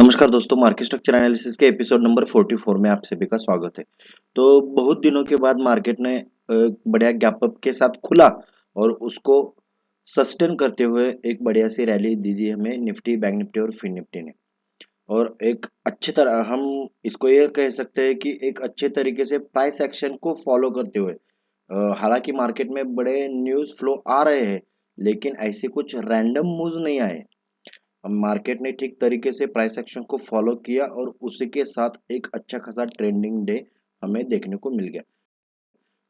नमस्कार दोस्तों, market structure analysis के एपिसोड नंबर 44 में आप सभी का स्वागत है। तो बहुत दिनों के बाद मार्केट ने बढ़िया गैप अप के साथ खुला और उसको सस्टेन करते हुए एक बढ़िया सी रैली दी दी हमें निफ्टी, बैंक निफ्टी और फिन निफ्टी ने। और एक अच्छी तरह हम इसको ये कह सकते हैं कि एक अच्छे तरीके से प्राइस एक्शन को फॉलो करते हुए हालांकि मार्केट में बड़े न्यूज़ फ्लो आ रहे हैं, लेकिन ऐसे कुछ रैंडम मूव्स नहीं आए। मार्केट ने ठीक तरीके से प्राइस एक्शन को फॉलो किया और उसी के साथ एक अच्छा खासा ट्रेंडिंग डे हमें देखने को मिल गया।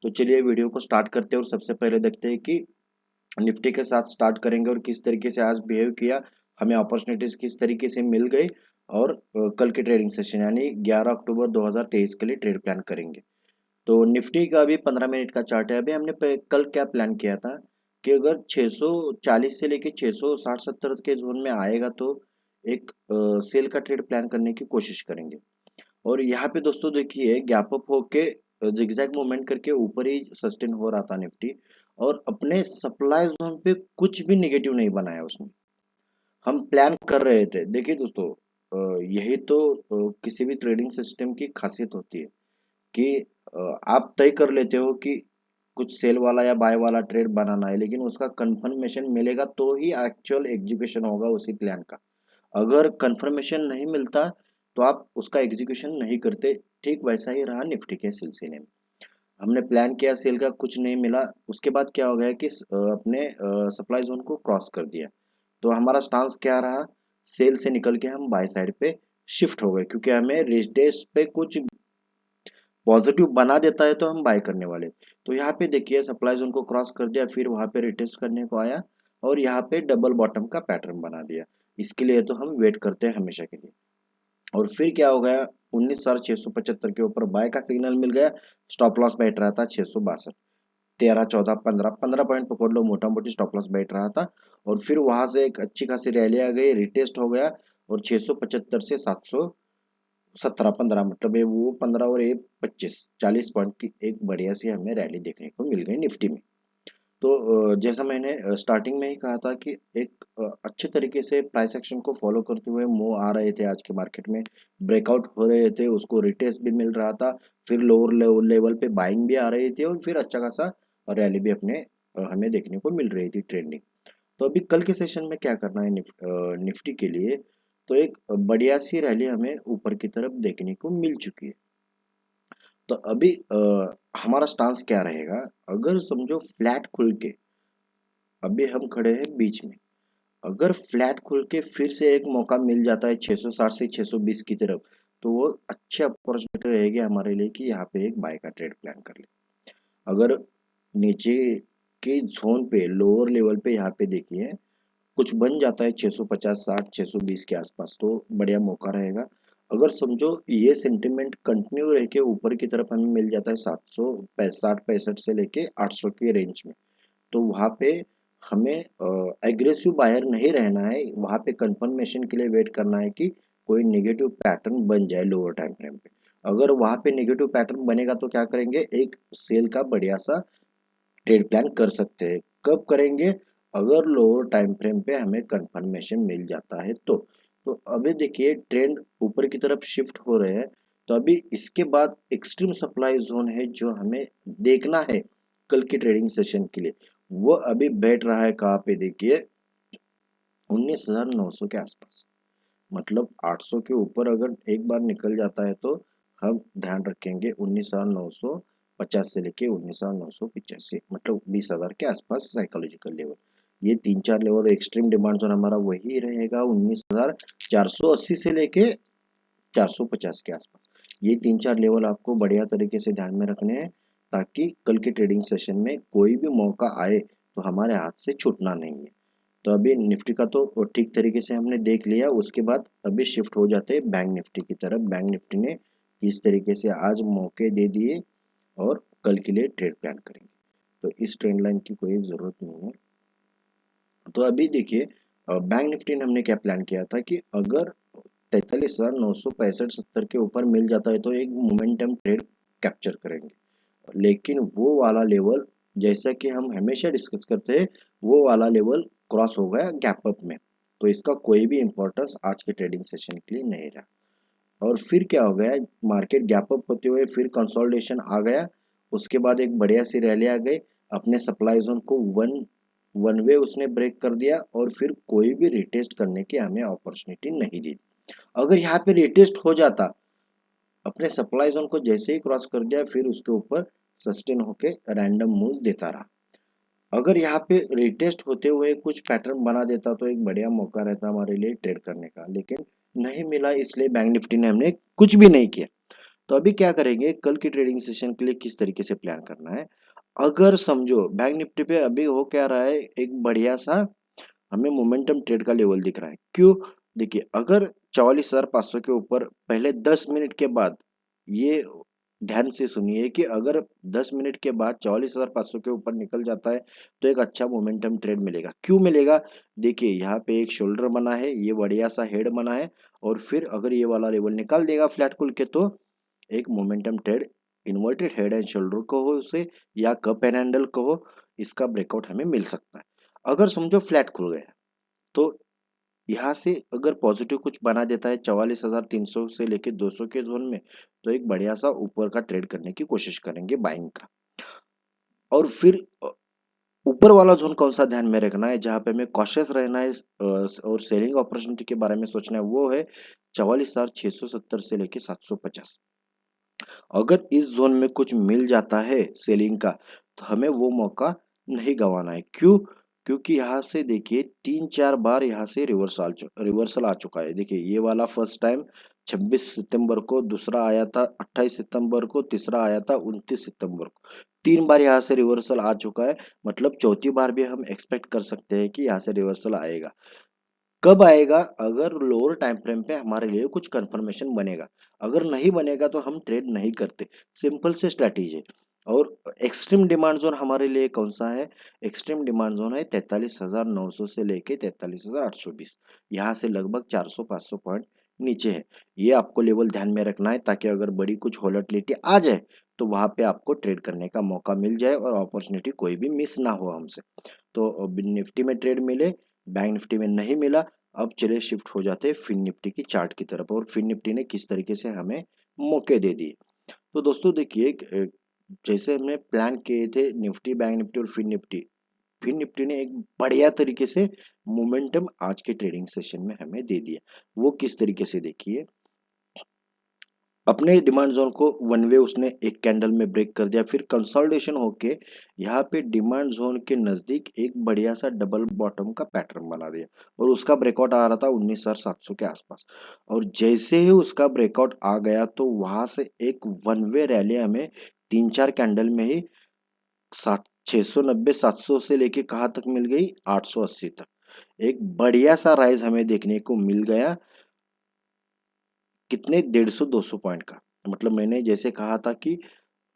तो चलिए वीडियो को स्टार्ट करते हैं और सबसे पहले देखते हैं कि निफ्टी के साथ स्टार्ट करेंगे और किस तरीके से आज बिहेव किया, हमें अपॉर्चुनिटीज किस तरीके से मिल गई और कल के ट्रेडिंग सेशन यानी 11 अक्टूबर 2023 के लिए ट्रेड प्लान करेंगे। तो निफ्टी का अभी 15 मिनट का चार्ट है। अभी हमने कल क्या प्लान किया था कि अगर 640 से लेके 660-70 के जोन में आएगा तो एक सेल का ट्रेड प्लान करने की कोशिश करेंगे। और यहाँ पे दोस्तों देखिए गैप अप होके जिगजैग मूवमेंट करके ऊपर ही सस्टेन हो रहा था निफ्टी और अपने सप्लाई जोन पे कुछ भी निगेटिव नहीं बनाया उसने। हम प्लान कर रहे थे। देखिए दोस्तों, यही तो किसी भी ट्रेडिंग सिस्टम की खासियत होती है कि आप तय कर लेते हो कि कुछ सेल वाला या बाय वाला ट्रेड बनाना है, लेकिन उसका कंफर्मेशन मिलेगा तो ही एक्चुअल एग्जीक्यूशन होगा उसी प्लान का। अगर कंफर्मेशन नहीं मिलता तो आप उसका एग्जीक्यूशन नहीं करते। ठीक वैसा ही रहा निफ्टी के सिलसिले में। हमने प्लान किया, सेल का कुछ नहीं मिला। उसके बाद क्या हो गया कि अपने सप्लाई जोन को क्रॉस कर दिया। तो हमारा स्टांस क्या रहा, सेल से निकल के हम बाय साइड पे शिफ्ट हो गए, क्योंकि हमें रिटेस्ट पे कुछ पॉजिटिव बना देता है तो हम बाय करने वाले। तो यहाँ पे देखिए सप्लाई जोन को क्रॉस कर दिया, फिर वहां पे रिटेस्ट करने को आया और यहाँ पे डबल बॉटम का पैटर्न बना दिया। इसके लिए तो हम वेट करते हैं हमेशा के लिए। और फिर क्या हो गया, 19,675 के ऊपर बाय का सिग्नल मिल गया। स्टॉप लॉस बैठ रहा था 662, 13 14 15 15 पॉइंट पकड़ लो, मोटा मोटी स्टॉप लॉस बैठ रहा था। और फिर वहां से एक अच्छी खासी रैली आ गई, रिटेस्ट हो गया और 675 से 717 15 मतलब ये वो 15 और ये 25 40 पॉइंट की एक बढ़िया सी हमें रैली देखने को मिल गई निफ्टी में। तो जैसा मैंने स्टार्टिंग में ही कहा था कि एक अच्छे तरीके से प्राइस एक्शन को फॉलो करते हुए मूव आ रहे थे आज के मार्केट में। ब्रेकआउट हो रहे थे, उसको रिटेस्ट भी मिल रहा था, फिर लोअर लेवल पे बाइंग भी आ रही थी और फिर अच्छा खासा रैली भी अपने हमें देखने को मिल रही थी ट्रेंडिंग। तो अभी कल के सेशन में क्या करना है निफ्टी के लिए, तो एक बढ़िया सी रैली हमें ऊपर की तरफ देखने को मिल चुकी है। तो अभी हमारा स्टांस क्या रहेगा, अगर समझो फ्लैट खुल के अभी हम खड़े हैं बीच में, अगर फ्लैट खुल के फिर से एक मौका मिल जाता है 660 से 620 की तरफ, तो वो अच्छी अपॉर्चुनिटी रहेगी हमारे लिए कि यहाँ पे एक बाय का ट्रेड प्लान कर ले। अगर नीचे के जोन पे लोअर लेवल पे यहाँ पे देखिए कुछ बन जाता है 650 60 620 के आसपास, तो बढ़िया मौका रहेगा। अगर समझो ये सेंटिमेंट कंटिन्यू रह के ऊपर की तरफ हमें मिल जाता है 760 65 से लेके 800 के रेंज में, तो वहाँ पे हमें एग्रेसिव बायर नहीं रहना है। वहाँ पे कंफर्मेशन के लिए वेट करना है कि कोई नेगेटिव पैटर्न बन जाए लोअर टाइम फ्रेम पे। अगर वहाँ पे नेगेटिव पैटर्न बनेगा तो क्या करेंगे, एक सेल का बढ़िया सा ट्रेड प्लान कर सकते हैं। कब करेंगे, अगर लोअर टाइम फ्रेम पे हमें कंफर्मेशन मिल जाता है तो अभी देखिए ट्रेंड ऊपर की तरफ शिफ्ट हो रहे हैं। तो अभी इसके बाद एक्सट्रीम सप्लाई जोन है जो हमें देखना है कल की ट्रेडिंग सेशन के लिए। वो अभी बैठ रहा है कहाँ पे देखिए, 19,900 के आसपास। मतलब 800 के ऊपर अगर एक बार निकल जाता है तो हम ध्यान रखेंगे 19,950 से लेके 19,985, मतलब 20,000 के आसपास साइकोलॉजिकल लेवल। ये तीन चार लेवल एक्सट्रीम डिमांड जोन हमारा वही रहेगा, 19,480 से लेके 450 के आसपास। ये तीन चार लेवल आपको बढ़िया तरीके से ध्यान में रखने हैं ताकि कल के ट्रेडिंग सेशन में कोई भी मौका आए तो हमारे हाथ से छूटना नहीं है। तो अभी निफ्टी का तो ठीक तरीके से हमने देख लिया। उसके बाद अभी शिफ्ट हो जाते हैं बैंक निफ्टी की तरफ। बैंक निफ्टी ने किस तरीके से आज मौके दे दिए और कल के लिए ट्रेड प्लान करेंगे, तो इस ट्रेंड लाइन की कोई ज़रूरत नहीं है। तो अभी देखिए बैंक निफ्टी ने हमने क्या प्लान किया था कि अगर 43,965 70 के ऊपर मिल जाता है तो एक मोमेंटम ट्रेड कैप्चर करेंगे। लेकिन वो वाला लेवल, जैसा कि हम हमेशा डिस्कस करते हैं, वो वाला लेवल क्रॉस हो गया गैप अप में। तो इसका कोई भी इंपॉर्टेंस आज के ट्रेडिंग सेशन के लिए नहीं रहा। और फिर क्या हो गया, मार्केट गैप अप होते हुए फिर कंसोलिडेशन आ गया, उसके बाद एक बढ़िया सी रैली आ गई, अपने सप्लाई जोन को वन वन वे उसने ब्रेक कर दिया और फिर कोई भी रिटेस्ट करने की हमें अपॉर्चुनिटी नहीं दी। अगर यहाँ पे रिटेस्ट हो जाता, अपने सप्लाई जोन को जैसे ही क्रॉस कर दिया, फिर उसके ऊपर सस्टेन होके रैंडम मूव्स देता रहा। अगर यहाँ पे रिटेस्ट होते हुए कुछ पैटर्न बना देता तो एक बढ़िया मौका रहता हमारे लिए ट्रेड करने का, लेकिन नहीं मिला, इसलिए बैंक निफ्टी ने हमने कुछ भी नहीं किया। तो अभी क्या करेंगे, कल की ट्रेडिंग सेशन के लिए किस तरीके से प्लान करना है। अगर समझो बैंक निफ्टी पे अभी हो क्या रहा है, एक बढ़िया सा हमें मोमेंटम ट्रेड का लेवल दिख रहा है। क्यों, देखिए अगर 44,500 के ऊपर पहले 10 मिनट के बाद, ये ध्यान से सुनिए कि अगर 10 मिनट के बाद 44,500 के ऊपर निकल जाता है तो एक अच्छा मोमेंटम ट्रेड मिलेगा। क्यों मिलेगा, देखिए यहाँ पे एक शोल्डर बना है, ये बढ़िया सा हेड बना है, और फिर अगर ये वाला लेवल निकाल देगा फ्लैट खुल के तो एक momentum trade, inverted head and shoulder कहो उसे या कप एंड हैंडल कहो, इसका ब्रेकआउट हमें मिल सकता है। अगर समझो फ्लैट खुल गया तो यहाँ से अगर पॉजिटिव कुछ बना देता है 44,300 से लेके 200 के जोन में, तो एक बढ़िया सा ऊपर का ट्रेड करने की कोशिश करेंगे बाइंग का। और फिर ऊपर वाला जोन कौन सा ध्यान में रखना है, जहां पे हमें कॉशियस रहना है और सेलिंग अपॉर्चुनिटी के बारे में सोचना है, वो है 44,670 से लेके 750। अगर इस जोन में कुछ मिल जाता है सेलिंग का, तो हमें वो मौका नहीं गंवाना है। क्यों, क्योंकि यहाँ से देखिए 3-4 बार यहाँ से रिवर्सल आ चुका है। देखिए ये वाला फर्स्ट टाइम 26 सितंबर को, दूसरा आया था 28 सितंबर को, तीसरा आया था 29 सितंबर को। 3 बार यहाँ से रिवर्सल आ चुका है, मतलब चौथी बार भी हम एक्सपेक्ट कर सकते हैं कि यहाँ से रिवर्सल आएगा। कब आएगा, अगर लोअर टाइम फ्रेम पे हमारे लिए कुछ कंफर्मेशन बनेगा। अगर नहीं बनेगा तो हम ट्रेड नहीं करते, सिंपल से स्ट्रैटेजी है। और एक्सट्रीम डिमांड जोन हमारे लिए कौन सा है, एक्सट्रीम डिमांड जोन है 43,900 से लेके 43,820, यहाँ से लगभग 400-500 पॉइंट नीचे है। ये आपको लेवल ध्यान में रखना है, ताकि अगर बड़ी कुछ वॉलेटिलिटी आ जाए तो वहां पे आपको ट्रेड करने का मौका मिल जाए और अपॉर्चुनिटी कोई भी मिस ना हो हमसे। तो निफ्टी में ट्रेड मिले, बैंक निफ्टी में नहीं मिला। अब चलिए शिफ्ट हो जाते हैं फिन निफ्टी की चार्ट की तरफ, और फिन निफ्टी ने किस तरीके से हमें मौके दे दिए। तो दोस्तों देखिए, जैसे हमने प्लान किए थे निफ्टी, बैंक निफ्टी और फिन निफ्टी ने एक बढ़िया तरीके से मोमेंटम आज के ट्रेडिंग सेशन में हमें दे दिया। वो किस तरीके से, देखिए अपने डिमांड जोन को वन वे उसने एक कैंडल में ब्रेक कर दिया, फिर कंसोलिडेशन होके यहाँ पे डिमांड जोन के नजदीक एक बढ़िया सा डबल बॉटम का पैटर्न बना दिया, और उसका ब्रेकआउट आ रहा था 19,700 के आसपास। और जैसे ही उसका ब्रेकआउट आ गया तो वहां से एक वन वे रैली हमें 3-4 कैंडल में ही 690 700 से लेके कहाँ तक मिल गई, 880 तक। एक बढ़िया सा राइज हमें देखने को मिल गया, कितने 150-200 पॉइंट का। मतलब मैंने जैसे कहा था कि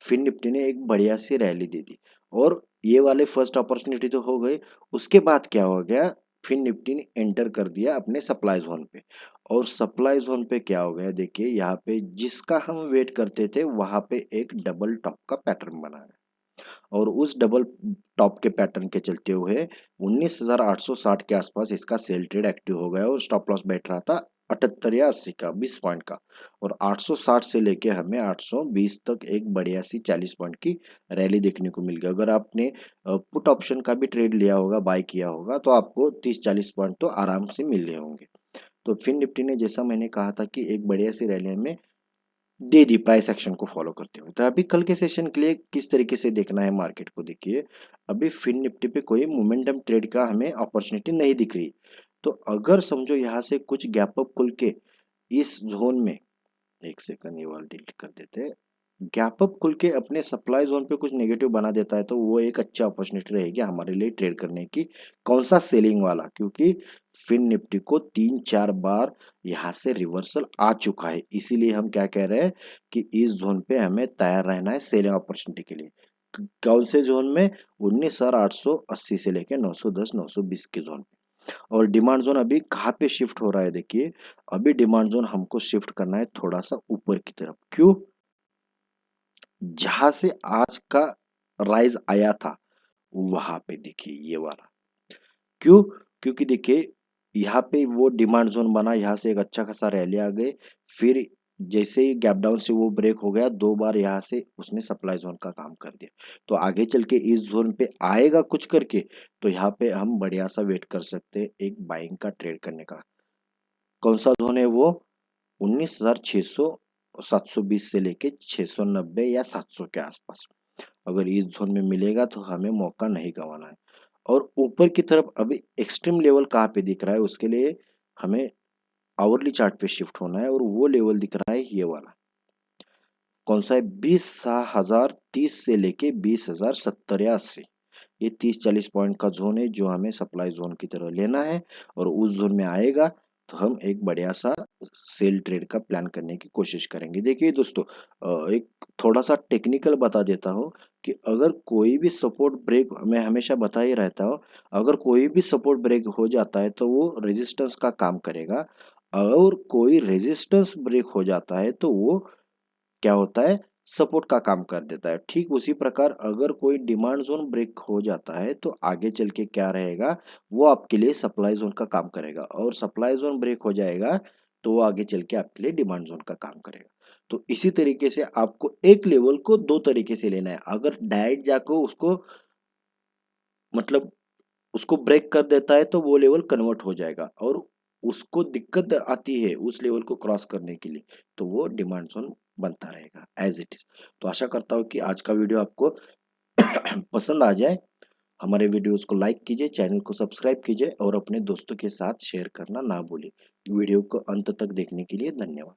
फिन निफ्टी ने एक बढ़िया सी रैली दे दी, और ये वाले फर्स्ट अपॉर्चुनिटी तो हो गई। उसके बाद क्या हो गया, फिन निफ्टी ने एंटर कर दिया अपने सप्लाई जोन पे, और सप्लाई जोन पे क्या हो गया, देखिए यहाँ पे जिसका हम वेट करते थे वहां पे एक डबल टॉप का पैटर्न बना है, और उस डबल टॉप के पैटर्न के चलते हुए 19,860 के आसपास इसका सेल ट्रेड एक्टिव हो गया, और स्टॉप लॉस बैठ रहा था 78 या 80 का, 20 पॉइंट का। और 860 से लेके हमें 820 तक एक बढ़िया सी 40 पॉइंट की रैली देखने को मिल गई। अगर आपने पुट ऑप्शन का भी ट्रेड लिया होगा, बाय किया होगा, तो आपको 30-40 पॉइंट तो आराम से मिल रहे होंगे। तो फिन निफ्टी ने, जैसा मैंने कहा था कि एक बढ़िया सी रैली में दे दी प्राइस एक्शन को फॉलो करते हुए। तो अभी कल के सेशन के लिए किस तरीके से देखना है मार्केट को, देखिए अभी फिन निफ्टी पे कोई मोमेंटम ट्रेड का हमें अपॉर्चुनिटी नहीं दिख रही। तो अगर समझो यहाँ से कुछ गैप अप खुल के इस जोन में, एक सेकंड ये वाला डिलीट कर देते हैं, गैप अप खुल के अपने सप्लाई जोन पे कुछ नेगेटिव बना देता है तो वो एक अच्छा अपॉर्चुनिटी रहेगी हमारे लिए ट्रेड करने की। कौन सा, सेलिंग वाला, क्योंकि फिन निफ्टी को 3-4 बार यहाँ से रिवर्सल आ चुका है, इसीलिए हम क्या कह रहे हैं कि इस जोन पे हमें तैयार रहना है सेलिंग अपॉर्चुनिटी के लिए। कौन से जोन में, 19,880 से लेके 910-920 के जोन पे। और डिमांड जोन अभी कहाँ पे शिफ्ट हो रहा है, देखिए अभी डिमांड जोन हमको शिफ्ट करना है थोड़ा सा ऊपर की तरफ। क्यों, जहां से आज का राइज आया था वहां पे देखिए ये वाला। क्यों, क्योंकि देखिए यहाँ पे वो डिमांड जोन बना, यहाँ से एक अच्छा खासा रैली आ गई, फिर जैसे ही गैप डाउन से वो ब्रेक हो गया, 2 बार यहाँ से उसने सप्लाई जोन का काम कर दिया। तो आगे चल के इस जोन पे आएगा कुछ करके, तो यहाँ पे हम बढ़िया सा वेट कर सकते हैं एक बाइंग का ट्रेड करने का। कौन सा जोन है वो? 19,600, 720 से लेके 690 या 700 के आसपास। अगर इस जोन में मिलेगा तो हमें मौका नहीं गंवाना है। और ऊपर की तरफ अभी एक्सट्रीम लेवल कहाँ पे दिख रहा है, उसके लिए हमें आवरली चार्ट पे शिफ्ट होना है, और वो लेवल दिख रहा है ये वाला। कौन सा है? 20,030 से लेके 20,070 या 80। ये 30-40 पॉइंट का जोन है जो हमें सप्लाई जोन की तरह लेना है, और उस जोन में आएगा तो हम एक बढ़िया सा सेल ट्रेड का प्लान करने की कोशिश करेंगे। देखिए दोस्तों, एक थोड़ा सा टेक्निकल बता देता हूँ कि अगर कोई भी सपोर्ट ब्रेक, मैं हमेशा बता ही रहता हूँ, अगर कोई भी सपोर्ट ब्रेक हो जाता है तो वो रेजिस्टेंस का काम करेगा, और कोई रेजिस्टेंस ब्रेक हो जाता है तो वो क्या होता है? सपोर्ट का काम कर देता है। ठीक उसी प्रकार अगर कोई डिमांड जोन ब्रेक हो जाता है तो आगे चल के क्या रहेगा? वो आपके लिए सप्लाई जोन का काम करेगा, और सप्लाई जोन ब्रेक हो जाएगा तो वो आगे चल के आपके लिए डिमांड जोन का काम करेगा। तो इसी तरीके से आपको एक लेवल को दो तरीके से लेना है। अगर डायरेक्ट जाकर उसको, मतलब उसको ब्रेक कर देता है तो वो लेवल कन्वर्ट हो जाएगा, और उसको दिक्कत आती है उस लेवल को क्रॉस करने के लिए, तो वो डिमांड जोन बनता रहेगा एज इट इज। तो आशा करता हूँ कि आज का वीडियो आपको पसंद आ जाए। हमारे वीडियोस को लाइक कीजिए, चैनल को सब्सक्राइब कीजिए, और अपने दोस्तों के साथ शेयर करना ना भूलिए। वीडियो को अंत तक देखने के लिए धन्यवाद।